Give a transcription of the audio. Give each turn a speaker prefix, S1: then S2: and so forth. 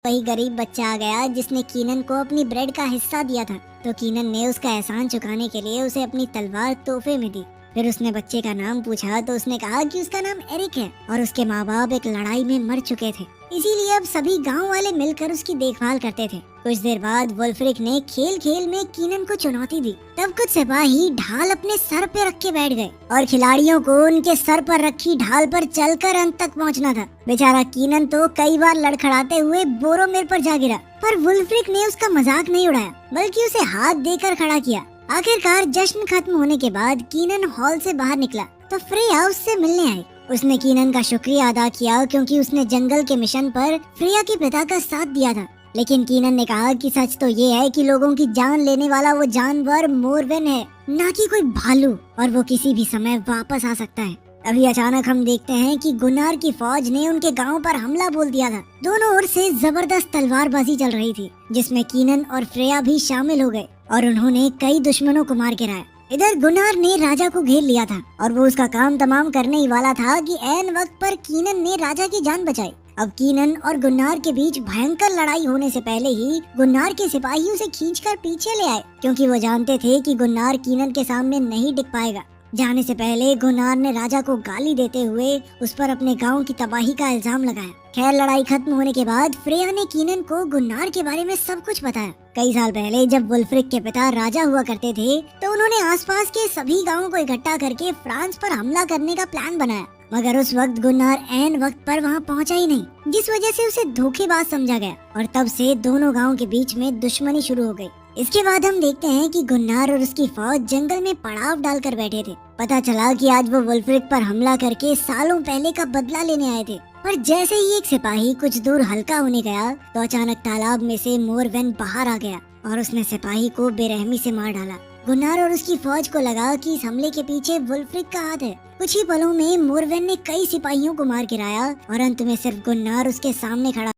S1: वही गरीब बच्चा आ गया जिसने कीनन को अपनी ब्रेड का हिस्सा दिया था। तो कीनन ने उसका एहसान चुकाने के लिए उसे अपनी तलवार तोहफे में दी। फिर उसने बच्चे का नाम पूछा तो उसने कहा कि उसका नाम एरिक है और उसके माँ बाप एक लड़ाई में मर चुके थे, इसीलिए अब सभी गांव वाले मिलकर उसकी देखभाल करते थे। कुछ देर बाद वुल्फ्रिक ने खेल खेल में कीनन को चुनौती दी। तब कुछ सिपाही ढाल अपने सर पे रख के बैठ गए और खिलाड़ियों को उनके सर पर रखी ढाल पर चलकर अंत तक पहुंचना था। बेचारा कीनन तो कई बार लड़खड़ाते हुए बोरोमिर पर जा गिरा, पर वुल्फ्रिक ने उसका मजाक नहीं उड़ाया बल्कि उसे हाथ देकर खड़ा किया। आखिरकार जश्न खत्म होने के बाद कीनन हॉल से बाहर निकला तो फ्रेया उससे मिलने आई। उसने कीनन का शुक्रिया अदा किया क्योंकि उसने जंगल के मिशन पर फ्रेया के पिता का साथ दिया था। लेकिन कीनन ने कहा कि सच तो ये है कि लोगों की जान लेने वाला वो जानवर मोरवेन है, न कि कोई भालू, और वो किसी भी समय वापस आ सकता है। अभी अचानक हम देखते हैं कि गुन्नार की फौज ने उनके गांव पर हमला बोल दिया था। दोनों ओर से जबरदस्त तलवारबाजी चल रही थी जिसमें कीनन और फ्रेया भी शामिल हो गए और उन्होंने कई दुश्मनों को मार गिराया। इधर गुन्नार ने राजा को घेर लिया था और वो उसका काम तमाम करने ही वाला था कि ऐन वक्त पर कीनन ने राजा की जान बचाई। अब कीनन और गुन्नार के बीच भयंकर लड़ाई होने से पहले ही गुन्नार के सिपाही उसे खींचकर पीछे ले आए, क्योंकि वो जानते थे कि गुन्नार कीनन के सामने नहीं टिक पाएगा। जाने से पहले गुन्नार ने राजा को गाली देते हुए उस पर अपने गांव की तबाही का इल्जाम लगाया। खैर, लड़ाई खत्म होने के बाद फ्रेया ने कीनन को गुन्नार के बारे में सब कुछ बताया। कई साल पहले जब वुल्फ्रिक के पिता राजा हुआ करते थे तो उन्होंने आसपास के सभी गांवों को इकट्ठा करके फ्रांस पर हमला करने का प्लान बनाया, मगर उस वक्त गुन्नार ऐन वक्त पर वहां पहुंचा ही नहीं, जिस वजह से उसे धोखेबाज समझा गया और तब से दोनों गांवों के बीच में दुश्मनी शुरू हो गई। इसके बाद हम देखते हैं कि गुन्नार और उसकी फौज जंगल में पड़ाव डालकर बैठे थे। पता चला कि आज वो वुल्फ्रिक पर हमला करके सालों पहले का बदला लेने आए थे, पर जैसे ही एक सिपाही कुछ दूर हल्का होने गया तो अचानक तालाब में से मोरवेन बाहर आ गया और उसने सिपाही को बेरहमी से मार डाला। गुन्नार और उसकी फौज को लगा कि इस हमले के पीछे वुल्फ्रिक का हाथ है। कुछ ही पलों में मोरवेन ने कई सिपाहियों को मार गिराया और अंत में सिर्फ गुन्नार उसके सामने खड़ा